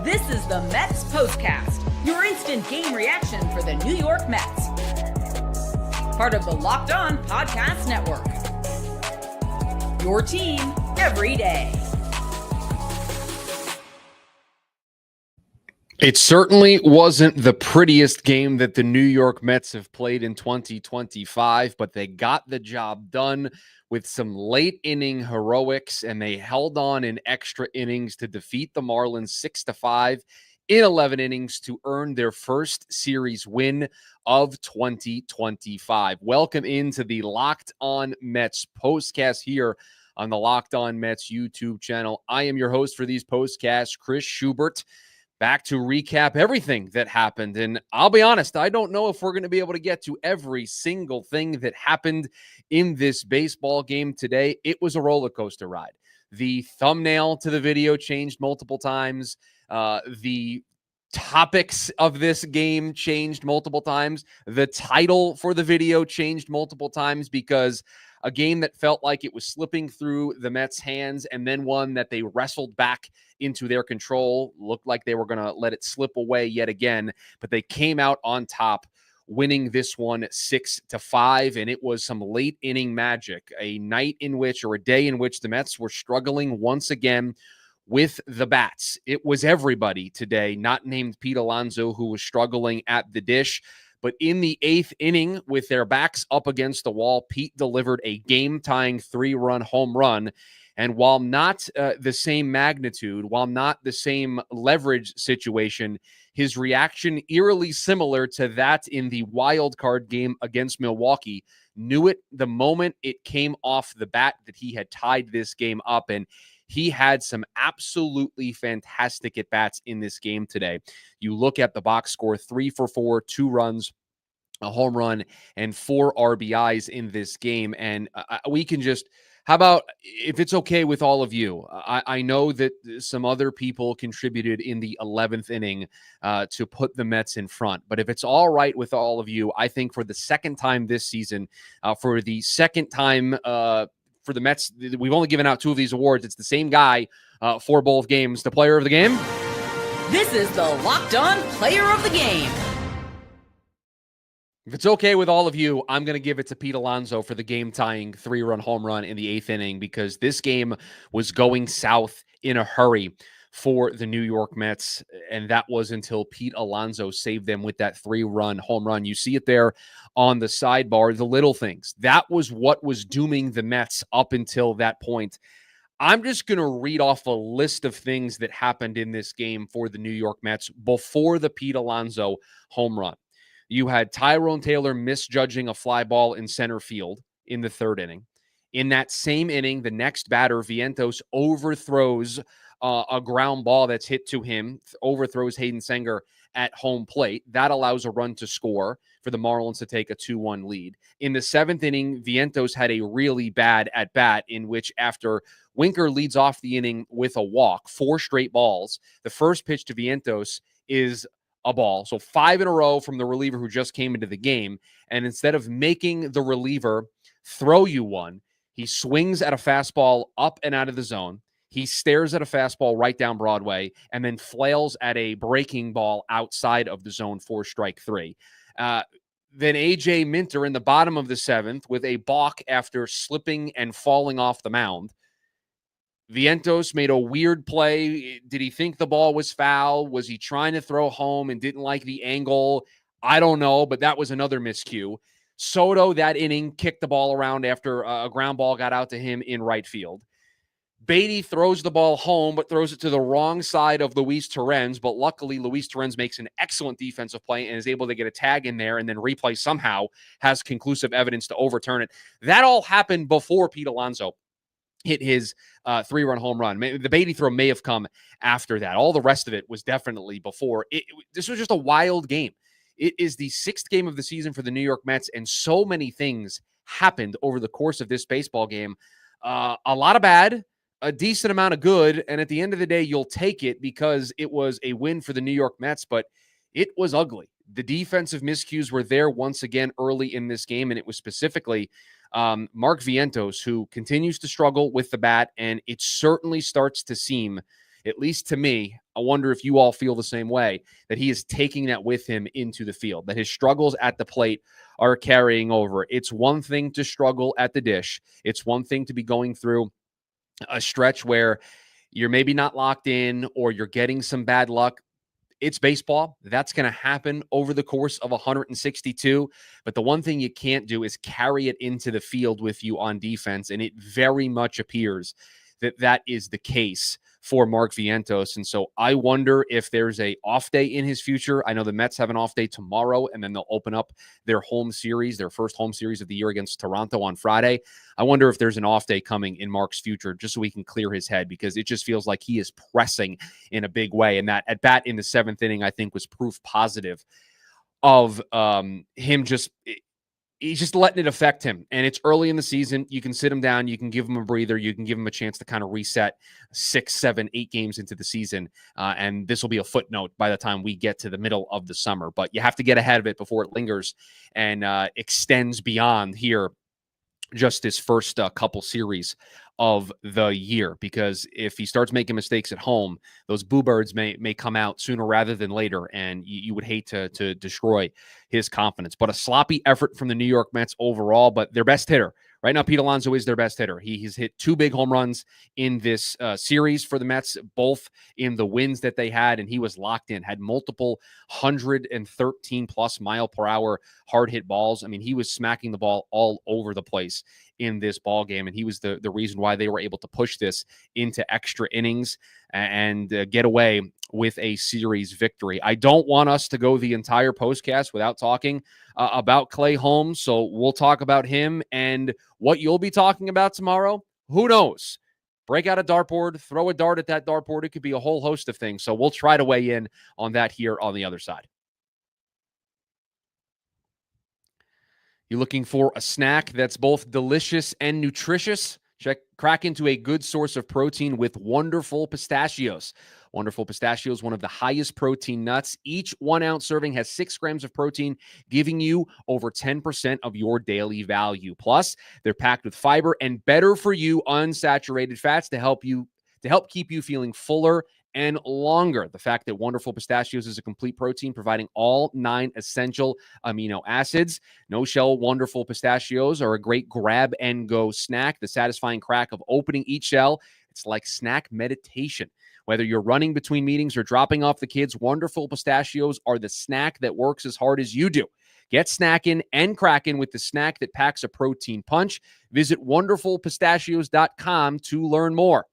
This is the METS POSTCAST, your instant game reaction for the New York Mets. Part of the Locked On Podcast Network. Your team every day. It certainly wasn't the prettiest game that the New York Mets have played in 2025, but they got the job done with some late inning heroics, and they held on in extra innings to defeat the Marlins 6-5 in 11 innings to earn their first series win of 2025. Welcome into the Locked On Mets postcast here on the Locked On Mets YouTube channel. I am your host for these postcasts, Chris Schubert. Back to recap everything that happened. And I'll be honest, I don't know if we're going to be able to get to every single thing that happened in this baseball game today. It was a roller coaster ride. The thumbnail to the video changed multiple times. The topics of this game changed multiple times. The title for the video changed multiple times because a game that felt like it was slipping through the Mets' hands and then one that they wrestled back into their control, looked like they were going to let it slip away yet again, but they came out on top, winning this one 6-5, and it was some late inning magic, a night in which, or a day in which the Mets were struggling once again with the bats. It was everybody today, not named Pete Alonso, who was struggling at the dish. But in the 8th inning, with their backs up against the wall, Pete delivered a game-tying 3-run home run. And while not the same magnitude, while not the same leverage situation, his reaction eerily similar to that in the wild card game against Milwaukee. Knew it the moment it came off the bat that he had tied this game up, and he had some absolutely fantastic at-bats in this game today. You look at the box score, 3 for 4, 2 runs, a home run, and 4 RBIs in this game. And we can just, how about, if it's okay with all of you, I know that some other people contributed in the 11th inning to put the Mets in front. But if it's all right with all of you, I think for the second time this season, for the second time for the Mets, we've only given out 2 of these awards. It's the same guy for both games. The player of the game. This is the Locked On Player of the Game. If it's okay with all of you, I'm going to give it to Pete Alonso for the game-tying 3-run home run in the 8th inning, because this game was going south in a hurry for the New York Mets, and that was until Pete Alonso saved them with that 3-run home run. You see it there on the sidebar, the little things. That was what was dooming the Mets up until that point. I'm just going to read off a list of things that happened in this game for the New York Mets before the Pete Alonso home run. You had Tyrone Taylor misjudging a fly ball in center field in the 3rd inning. In that same inning, the next batter, Vientos, overthrows a ground ball that's hit to him, overthrows Hayden Senger at home plate. That allows a run to score for the Marlins to take a 2-1 lead. In the 7th inning, Vientos had a really bad at-bat in which, after Winker leads off the inning with a walk, 4 straight balls, the first pitch to Vientos is a ball. So 5 in a row from the reliever who just came into the game. And instead of making the reliever throw you one, he swings at a fastball up and out of the zone. He stares at a fastball right down Broadway and then flails at a breaking ball outside of the zone for strike 3. Then A.J. Minter in the bottom of the 7th with a balk after slipping and falling off the mound. Vientos made a weird play. Did he think the ball was foul? Was he trying to throw home and didn't like the angle? I don't know, but that was another miscue. Soto, that inning, kicked the ball around after a ground ball got out to him in right field. Beatty throws the ball home, but throws it to the wrong side of Luis Torrens. But luckily, Luis Torrens makes an excellent defensive play and is able to get a tag in there, and then replay somehow has conclusive evidence to overturn it. That all happened before Pete Alonso hit his 3-run home run. The Beatty throw may have come after that. All the rest of it was definitely before. This was just a wild game. It is the 6th game of the season for the New York Mets, and so many things happened over the course of this baseball game. A lot of bad, a decent amount of good, and at the end of the day, you'll take it because it was a win for the New York Mets, but it was ugly. The defensive miscues were there once again early in this game, and it was specifically Mark Vientos, who continues to struggle with the bat, and it certainly starts to seem, at least to me, I wonder if you all feel the same way, that he is taking that with him into the field, that his struggles at the plate are carrying over. It's one thing to struggle at the dish. It's one thing to be going through a stretch where you're maybe not locked in or you're getting some bad luck. It's baseball. That's going to happen over the course of 162. But the one thing you can't do is carry it into the field with you on defense. And it very much appears that that is the case for Mark Vientos. And so I wonder if there's a off day in his future. I know the Mets have an off day tomorrow, and then they'll open up their home series, their first home series of the year against Toronto on Friday. I wonder if there's an off day coming in Mark's future just so he can clear his head, because it just feels like he is pressing in a big way. And that at bat in the seventh inning, I think, was proof positive of him just he's just letting it affect him. And it's early in the season. You can sit him down. You can give him a breather. You can give him a chance to kind of reset 6, 7, 8 games into the season. And this will be a footnote by the time we get to the middle of the summer. But you have to get ahead of it before it lingers and extends beyond here just his first couple series of the year, because if he starts making mistakes at home, those boo birds may come out sooner rather than later, and you would hate to destroy his confidence. But a sloppy effort from the New York Mets overall, but their best hitter right now, Pete Alonso, is their best hitter. He's hit 2 big home runs in this series for the Mets, both in the wins that they had, and he was locked in, had multiple 113+ mile per hour hard hit balls. I mean, he was smacking the ball all over the place in this ball game, and he was the reason why they were able to push this into extra innings and get away with a series victory. I don't want us to go the entire postcast without talking about Clay Holmes, so we'll talk about him, and what you'll be talking about tomorrow, who knows? Break out a dartboard, throw a dart at that dartboard. It could be a whole host of things, so we'll try to weigh in on that here on the other side. You looking for a snack that's both delicious and nutritious? Crack into a good source of protein with Wonderful Pistachios. Wonderful Pistachios, one of the highest protein nuts. Each 1 ounce serving has 6 grams of protein, giving you over 10% of your daily value. Plus, they're packed with fiber and better for you unsaturated fats to help keep you feeling fuller and longer. The fact that Wonderful Pistachios is a complete protein, providing all 9 essential amino acids. No-shell Wonderful Pistachios are a great grab-and-go snack. The satisfying crack of opening each shell, it's like snack meditation. Whether you're running between meetings or dropping off the kids, Wonderful Pistachios are the snack that works as hard as you do. Get snackin and crackin with the snack that packs a protein punch. Visit wonderfulpistachios.com to learn more.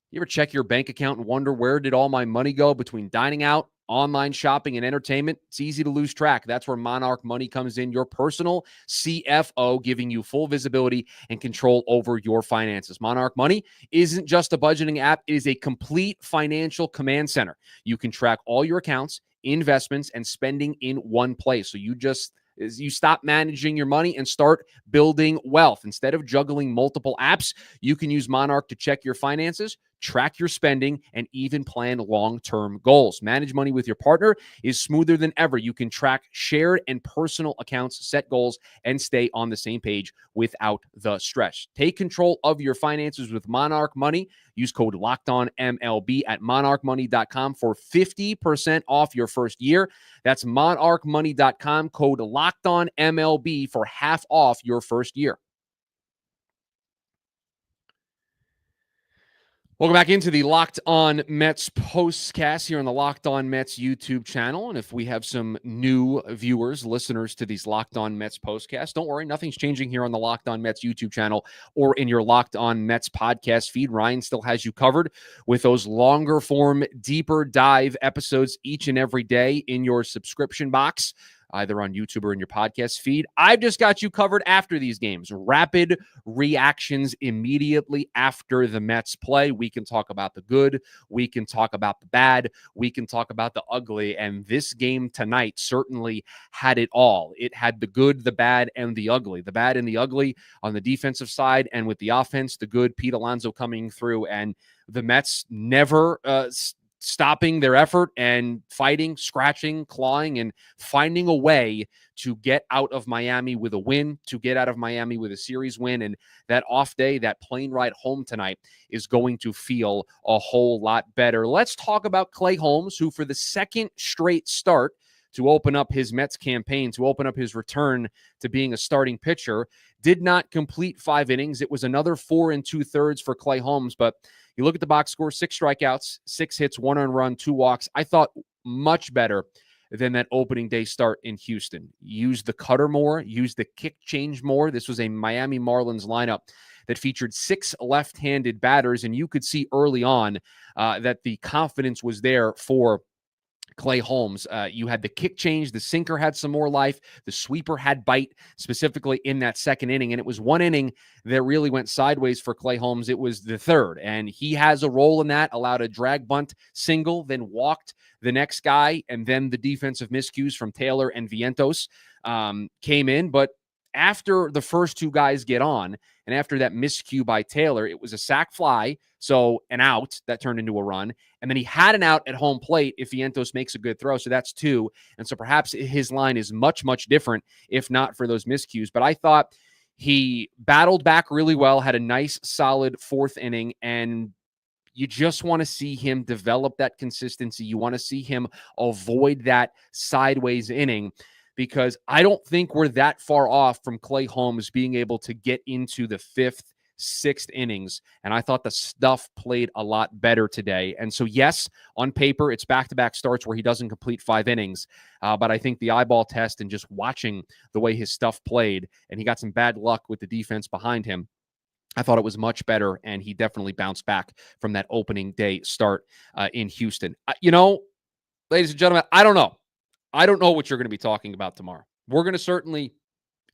You ever check your bank account and wonder, where did all my money go between dining out, online shopping, and entertainment? It's easy to lose track. That's where Monarch Money comes in, your personal CFO, giving you full visibility and control over your finances. Monarch Money isn't just a budgeting app. It is a complete financial command center. You can track all your accounts, investments, and spending in one place. So you stop managing your money and start building wealth. Instead of juggling multiple apps, you can use Monarch to check your finances, track your spending, and even plan long-term goals. Manage money with your partner is smoother than ever. You can track shared and personal accounts, set goals, and stay on the same page without the stress. Take control of your finances with Monarch Money. Use code LOCKEDONMLB at monarchmoney.com for 50% off your first year. That's monarchmoney.com, code LOCKEDONMLB for half off your first year. Welcome back into the Locked On Mets postcast here on the Locked On Mets YouTube channel. And if we have some new viewers, listeners to these Locked On Mets postcasts, don't worry, nothing's changing here on the Locked On Mets YouTube channel or in your Locked On Mets podcast feed. Ryan still has you covered with those longer form, deeper dive episodes each and every day in your subscription box, either on YouTube or in your podcast feed. I've just got you covered after these games. Rapid reactions immediately after the Mets play. We can talk about the good. We can talk about the bad. We can talk about the ugly. And this game tonight certainly had it all. It had the good, the bad, and the ugly. The bad and the ugly on the defensive side, and with the offense, the good, Pete Alonso coming through, and the Mets never stopping their effort and fighting, scratching, clawing, and finding a way to get out of Miami with a win, to get out of Miami with a series win. And that off day, that plane ride home tonight is going to feel a whole lot better. Let's talk about Clay Holmes, who for the second straight start to open up his Mets campaign, to open up his return to being a starting pitcher, did not complete 5 innings. It was another 4 2/3 for Clay Holmes, but you look at the box score, 6 strikeouts, 6 hits, 1 earned run, 2 walks. I thought much better than that opening day start in Houston. Used the cutter more, used the kick change more. This was a Miami Marlins lineup that featured 6 left-handed batters, and you could see early on that the confidence was there for Clay Holmes. You had the kick change, the sinker had some more life, the sweeper had bite, specifically in that second inning, and it was one inning that really went sideways for Clay Holmes. It was the third, and he has a role in that, allowed a drag bunt single, then walked the next guy, and then the defensive miscues from Taylor and Vientos came in, but after the first 2 guys get on, and after that miscue by Taylor, it was a sac fly, so an out that turned into a run, and then he had an out at home plate if Vientos makes a good throw, so that's 2, and so perhaps his line is much, much different if not for those miscues, but I thought he battled back really well, had a nice, solid 4th inning, and you just want to see him develop that consistency. You want to see him avoid that sideways inning, because I don't think we're that far off from Clay Holmes being able to get into the 5th, 6th innings. And I thought the stuff played a lot better today. And so, yes, on paper, it's back-to-back starts where he doesn't complete 5 innings. But I think the eyeball test and just watching the way his stuff played, and he got some bad luck with the defense behind him, I thought it was much better, and he definitely bounced back from that opening day start in Houston. Ladies and gentlemen, I don't know. I don't know what you're going to be talking about tomorrow. We're going to certainly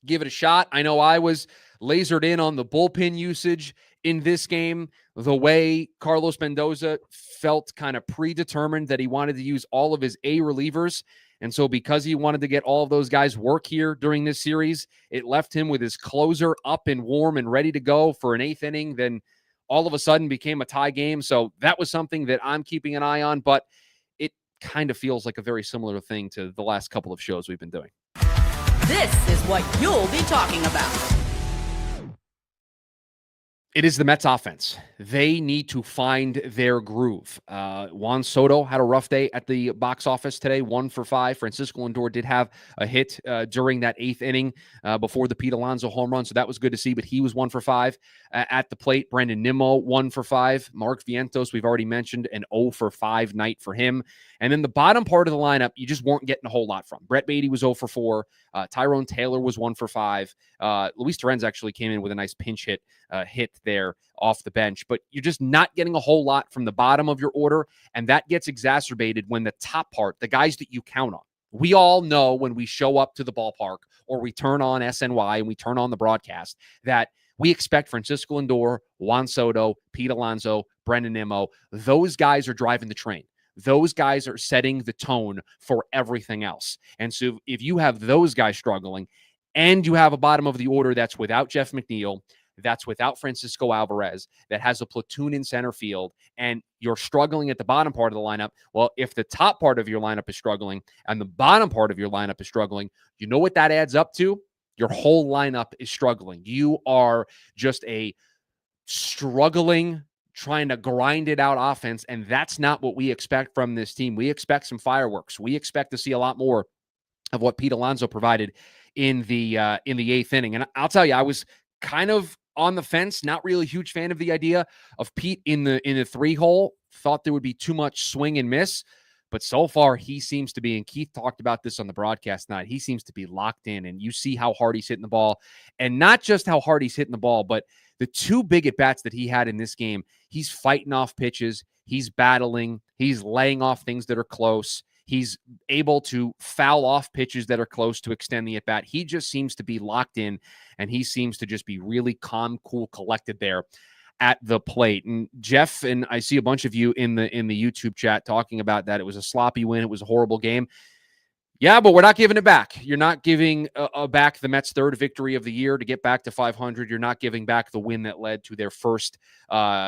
give it a shot. I know I was lasered in on the bullpen usage in this game, the way Carlos Mendoza felt kind of predetermined that he wanted to use all of his A relievers. And so because he wanted to get all of those guys work here during this series, it left him with his closer up and warm and ready to go for an 8th inning. Then all of a sudden became a tie game. So that was something that I'm keeping an eye on, but it kind of feels like a very similar thing to the last couple of shows we've been doing. This is what you'll be talking about. It is the Mets offense. They need to find their groove. Juan Soto had a rough day at the box office today, 1 for 5. Francisco Lindor did have a hit during that 8th inning before the Pete Alonso home run, so that was good to see, but he was 1 for 5 at the plate. Brandon Nimmo, 1 for 5. Mark Vientos, we've already mentioned, an 0 for 5 night for him. And then the bottom part of the lineup, you just weren't getting a whole lot from. Brett Beatty was 0 for 4. Tyrone Taylor was 1 for 5. Luis Torrens actually came in with a nice pinch hit there off the bench, but you're just not getting a whole lot from the bottom of your order, and that gets exacerbated when the top part, the guys that you count on. We all know when we show up to the ballpark or we turn on SNY and we turn on the broadcast that we expect Francisco Lindor, Juan Soto, Pete Alonso, Brandon Nimmo. Those guys are driving the train. Those guys are setting the tone for everything else. And so if you have those guys struggling and you have a bottom of the order that's without Jeff McNeil, that's without Francisco Alvarez, that has a platoon in center field, and you're struggling at the bottom part of the lineup, well, if the top part of your lineup is struggling and the bottom part of your lineup is struggling, you know what that adds up to? Your whole lineup is struggling. You are just a struggling, trying to grind it out offense, and that's not what we expect from this team. We expect some fireworks. We expect to see a lot more of what Pete Alonso provided in the 8th inning. And I'll tell you, I was kind of on the fence, not really a huge fan of the idea of Pete in the 3-hole. Thought there would be too much swing and miss, but so far he seems to be, and Keith talked about this on the broadcast night, he seems to be locked in, and you see how hard he's hitting the ball, and not just how hard he's hitting the ball, but the 2 big at-bats that he had in this game, he's fighting off pitches, he's battling, he's laying off things that are close, he's able to foul off pitches that are close to extend the at-bat. He just seems to be locked in, and he seems to just be really calm, cool, collected there at the plate. And Jeff, and I see a bunch of you in the YouTube chat talking about that it was a sloppy win, it was a horrible game. Yeah, but we're not giving it back. You're not giving back the Mets' third victory of the year to get back to 500. You're not giving back the win that led to their first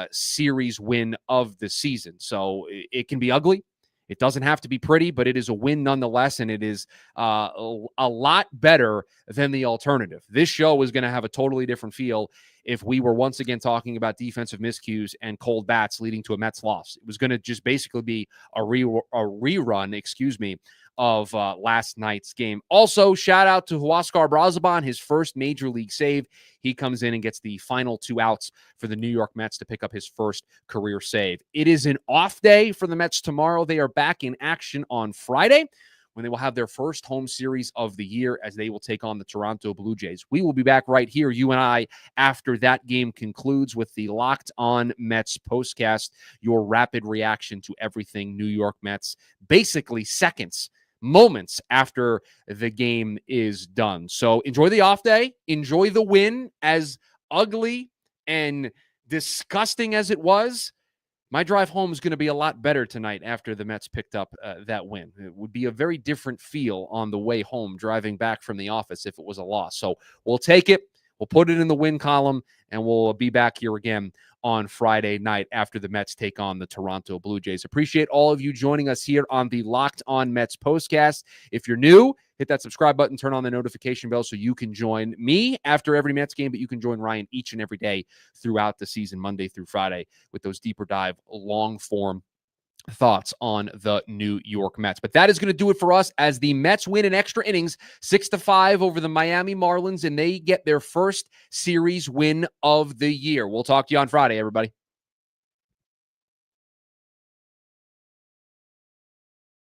series win of the season. So it can be ugly. It doesn't have to be pretty, but it is a win nonetheless, and it is a lot better than the alternative. This show is going to have a totally different feel if we were once again talking about defensive miscues and cold bats leading to a Mets loss. It was going to just basically be a rerun, of last night's game. Also, shout out to Huascar Brazoban, his first major league save. He comes in and gets the final 2 outs for the New York Mets to pick up his first career save. It is an off day for the Mets tomorrow. They are back in action on Friday when they will have their first home series of the year as they will take on the Toronto Blue Jays. We will be back right here, you and I, after that game concludes with the Locked On Mets postcast, your rapid reaction to everything New York Mets, basically moments after the game is done. So enjoy the off day. Enjoy the win. As ugly and disgusting as it was, my drive home is going to be a lot better tonight after the Mets picked up that win. It would be a very different feel on the way home driving back from the office if it was a loss. So we'll take it. We'll put it in the win column, and we'll be back here again on Friday night after the Mets take on the Toronto Blue Jays. Appreciate all of you joining us here on the Locked On Mets postcast. If you're new, hit that subscribe button, turn on the notification bell so you can join me after every Mets game, but you can join Ryan each and every day throughout the season, Monday through Friday, with those deeper dive, long-form thoughts on the New York Mets. But that is going to do it for us as the Mets win in extra innings 6-5 over the Miami Marlins, and they get their first series win of the year. We'll talk to you on Friday, everybody.